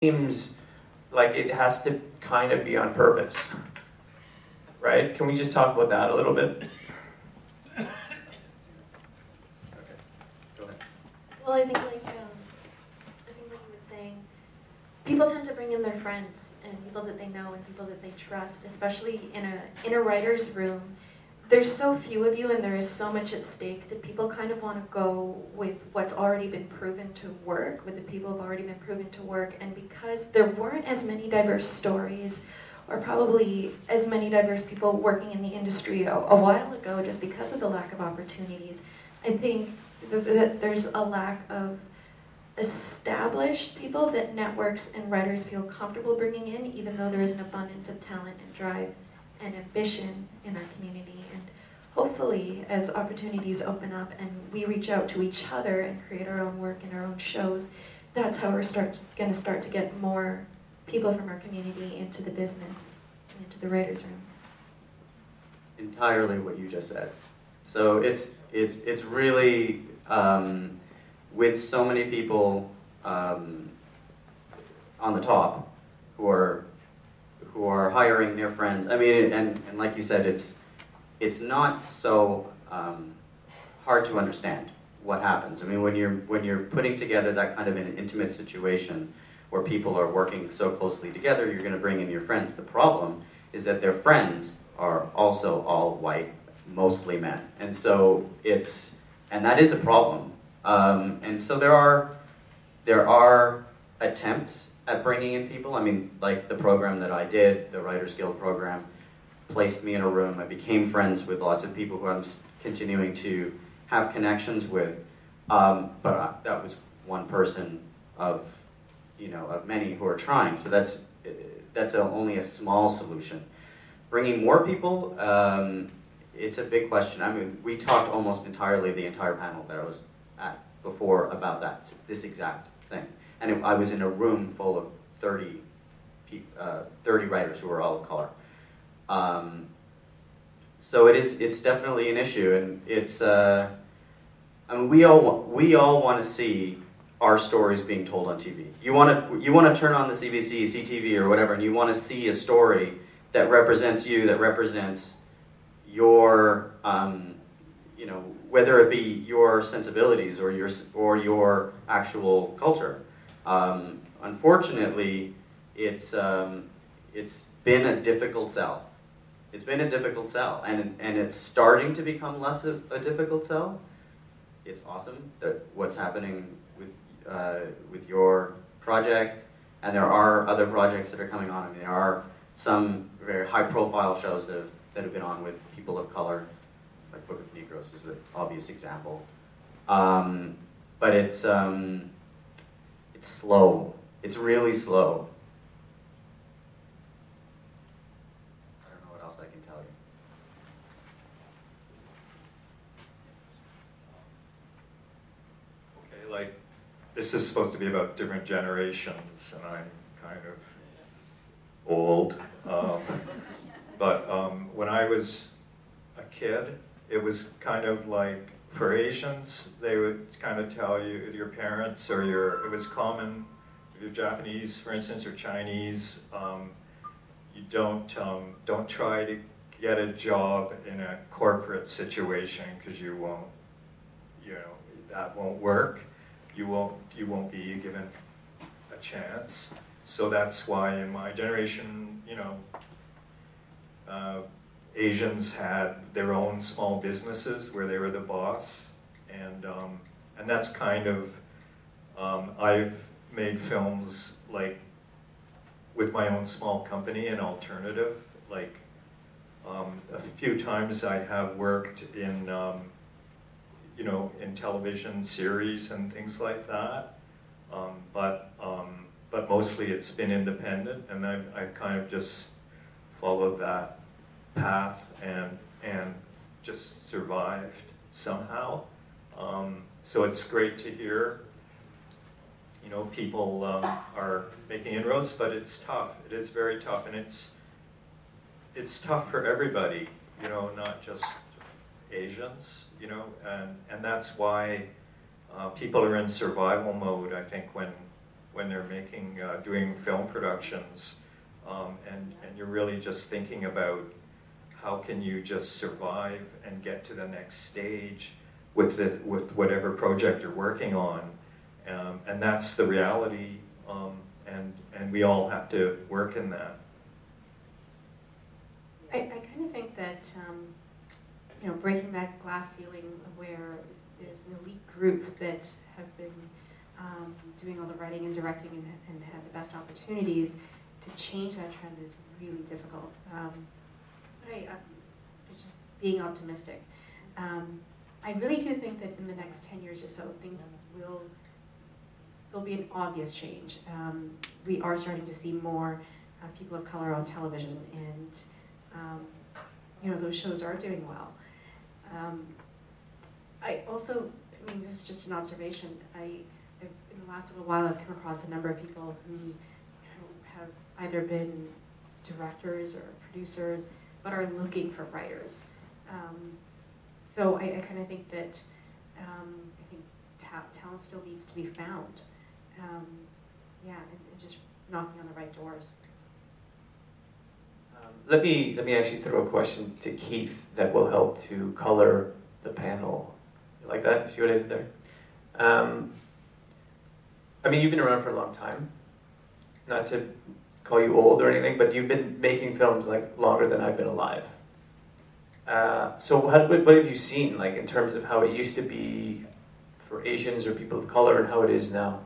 seems like it has to kind of be on purpose, right? Can we just talk about that a little bit? Okay. Go ahead. Well, I think like you were saying, people tend to bring in their friends and people that they know and people that they trust, especially in a writer's room. There's so few of you and there is so much at stake that people kind of want to go with what's already been proven to work, with the people who have already been proven to work. And because there weren't as many diverse stories, or probably as many diverse people working in the industry a while ago, just because of the lack of opportunities, I think that there's a lack of established people that networks and writers feel comfortable bringing in, even though there is an abundance of talent and drive and ambition in our community. And hopefully, as opportunities open up and we reach out to each other and create our own work and our own shows, that's how we're going to start to get more people from our community into the business, into the writer's room. Entirely what you just said. So it's really, with so many people on the top who are hiring their friends. I mean, and like you said, it's not so hard to understand what happens. I mean, when you're putting together that kind of an intimate situation where people are working so closely together, you're going to bring in your friends. The problem is that their friends are also all white, mostly men, and so that is a problem. And so there are attempts at bringing in people. I mean, like the program that I did, the Writers Guild program, placed me in a room. I became friends with lots of people who I'm continuing to have connections with. But that was one person of many who are trying. So that's only a small solution. Bringing more people, it's a big question. I mean, we talked almost entirely, the entire panel that I was at before, about this exact thing. And I was in a room full of 30 writers who were all of color. So it's definitely an issue, and it's I mean, we all want to see our stories being told on TV. You want to turn on the CBC, CTV, or whatever, and you want to see a story that represents you, that represents your whether it be your sensibilities or your actual culture. Unfortunately, it's been a difficult sell. It's been a difficult sell, and it's starting to become less of a difficult sell. It's awesome that what's happening with your project, and there are other projects that are coming on. I mean, there are some very high-profile shows that have been on with people of color, like Book of Negroes is an obvious example. But it's slow. It's really slow. I don't know what else I can tell you. Okay, like, this is supposed to be about different generations, and I'm kind of old. But when I was a kid, it was kind of like, for Asians, they would kind of tell you, your parents, or it was common, if you're Japanese, for instance, or Chinese, you don't try to get a job in a corporate situation, because you won't, that won't work. You won't be given a chance. So that's why in my generation, Asians had their own small businesses where they were the boss, and that's kind of, I've made films like with my own small company, an alternative. Like a few times I have worked in in television series and things like that, but mostly it's been independent, and I've kind of just followed that path and just survived somehow. So it's great to hear, people are making inroads, but it's tough. It is very tough, and it's tough for everybody, not just Asians, and that's why people are in survival mode, I think, when when they're making, doing film productions, and you're really just thinking about how can you just survive and get to the next stage with whatever project you're working on, and that's the reality, and we all have to work in that. I kind of think that you know, breaking that glass ceiling where there's an elite group that have been doing all the writing and directing and have the best opportunities to change that trend is really difficult. But it's just being optimistic. I really do think that in the next 10 years or so, things there'll be an obvious change. We are starting to see more people of color on television, and you know, those shows are doing well. I also, I mean, this is just an observation. In the last little while, I've come across a number of people who have either been directors or producers, but are looking for writers. So I kind of think that I think talent still needs to be found. Yeah, and just knocking on the right doors. Let me actually throw a question to Keith that will help to color the panel. You like that? See what I did there? I mean, you've been around for a long time. Not to call you old or anything, but you've been making films like longer than I've been alive. So what have you seen, like in terms of how it used to be for Asians or people of color and how it is now?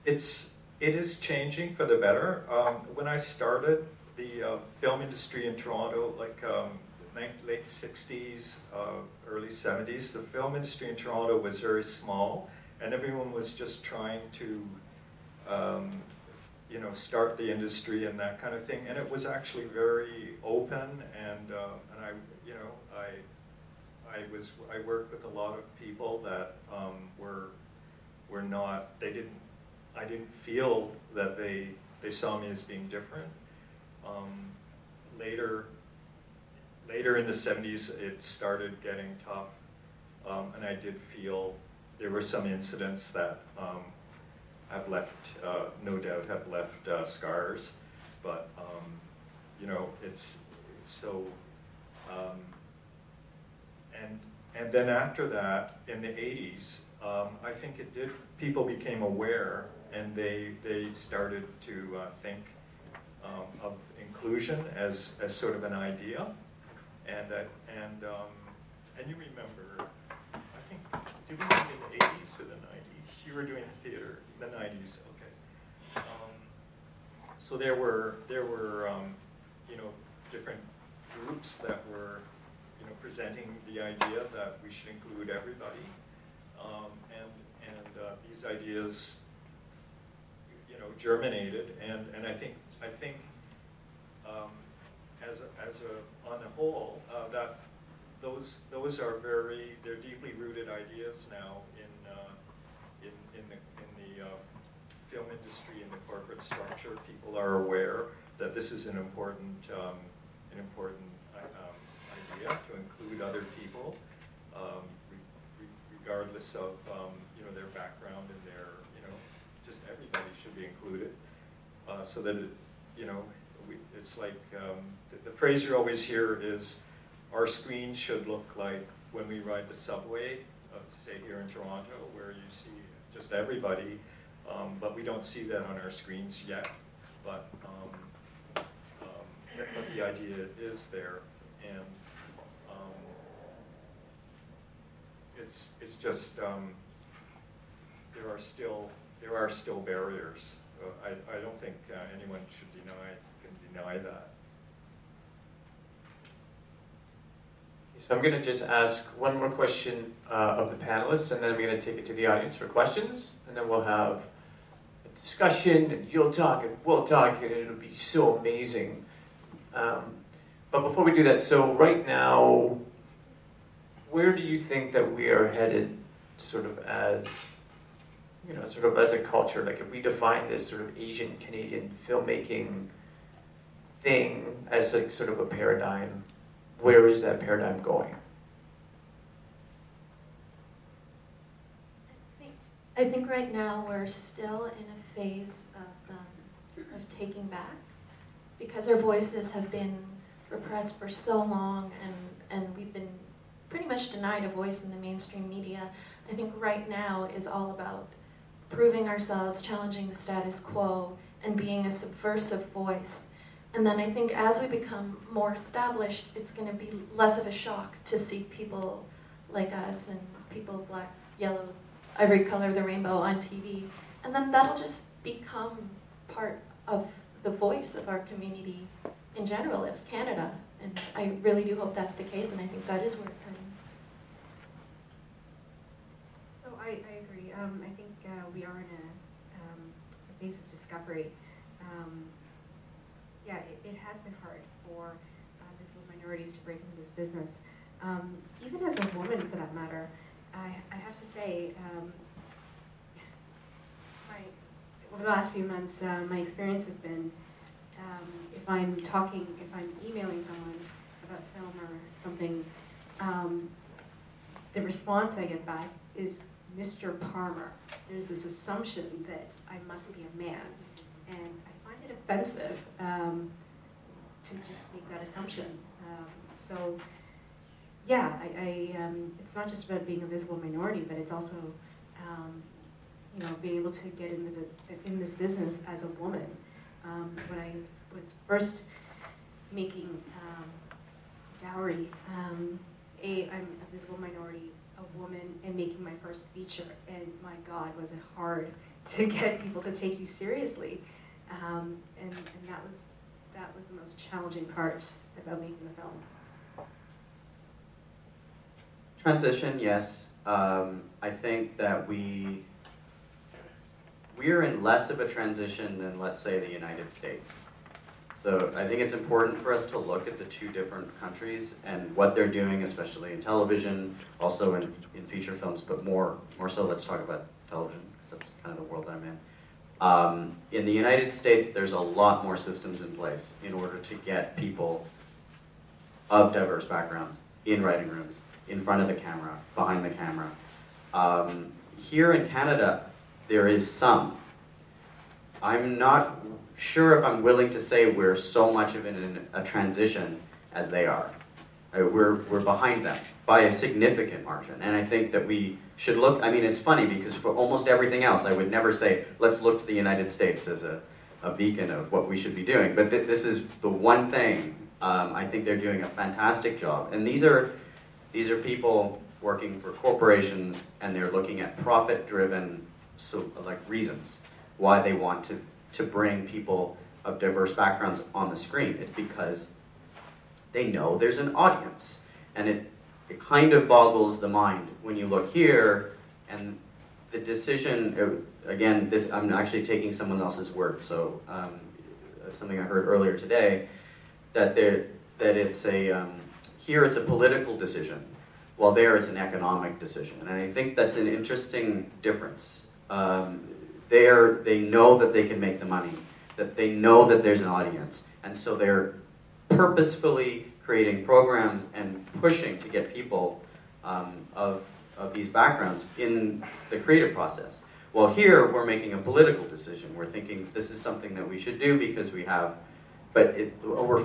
It is changing for the better. When I started the film industry in Toronto, like late 60s, early 70s, the film industry in Toronto was very small, and everyone was just trying to you know, start the industry and that kind of thing. And it was actually very open, and I, you know, I worked with a lot of people that were not, I didn't feel that they saw me as being different. Later in the 70s, it started getting tough, and I did feel there were some incidents that have left, no doubt, have left scars. But you know, it's so. And then after that, in the 80s, I think it did. People became aware, and they started to think of inclusion as sort of an idea, and you remember, I think, did we meet in the 80s or the 90s? You were doing theater, the 90s, okay. So there were you know, different groups that were, you know, presenting the idea that we should include everybody, and these ideas, you know, germinated, and I think on the whole, that those are they're deeply rooted ideas now in the film industry, in the corporate structure. People are aware that this is an important idea to include other people, regardless of you know, their background and their, you know, just everybody should be included, so that it, you know, it's like the phrase you always hear is, our screen should look like when we ride the subway, say here in Toronto, where you see just everybody, but we don't see that on our screens yet. But the idea is there, and it's just there are still barriers. I don't think anyone can deny that. So I'm going to just ask one more question of the panelists, and then I'm going to take it to the audience for questions, and then we'll have a discussion, and you'll talk, and we'll talk, and it'll be so amazing. But before we do that, so right now, where do you think that we are headed, sort of as, you know, sort of as a culture? Like, if we define this sort of Asian Canadian filmmaking thing as like sort of a paradigm, where is that paradigm going? I think right now we're still in a phase of taking back, because our voices have been repressed for so long, and we've been pretty much denied a voice in the mainstream media. I think right now is all about proving ourselves, challenging the status quo, and being a subversive voice. And then I think as we become more established, it's going to be less of a shock to see people like us and people black, yellow, every color of the rainbow on TV. And then that'll just become part of the voice of our community in general, of Canada. And I really do hope that's the case, and I think that is where it's heading. So I agree. I think we are in a phase of discovery. Yeah, it has been hard for visible minorities to break into this business. Even as a woman, for that matter, I have to say, over the last few months, my experience has been, if I'm emailing someone about film or something, the response I get back is Mr. Parmer. There's this assumption that I must be a man, and I find it offensive to just make that assumption. So, yeah, it's not just about being a visible minority, but it's also, being able to get in this business as a woman. When I was first making dowry, I'm a visible minority, a woman, and making my first feature, and my God, was it hard to get people to take you seriously. And that was the most challenging part about making the film. Transition, yes. I think that we're in less of a transition than, let's say, the United States. So I think it's important for us to look at the two different countries and what they're doing, especially in television, also in feature films, but more so let's talk about television, because that's kind of the world I'm in. In the United States, there's a lot more systems in place in order to get people of diverse backgrounds in writing rooms, in front of the camera, behind the camera. Here in Canada, there is some. I'm not sure if I'm willing to say we're so much of in a transition as they are. We're behind them by a significant margin. And I think that we should look, I mean, it's funny because for almost everything else, I would never say, let's look to the United States as a beacon of what we should be doing. But this is the one thing. I think they're doing a fantastic job. And these are people working for corporations, and they're looking at profit-driven reasons why they want to bring people of diverse backgrounds on the screen. It's because they know there's an audience. And it kind of boggles the mind when you look here, and the decision, again, I'm actually taking someone else's word, so that's something I heard earlier today, that it's here it's a political decision, while there it's an economic decision. And I think that's an interesting difference. They know that they can make the money, that they know that there's an audience, and so they're purposefully creating programs and pushing to get people of these backgrounds in the creative process. Well, here we're making a political decision. We're thinking this is something that we should do because we have, but we're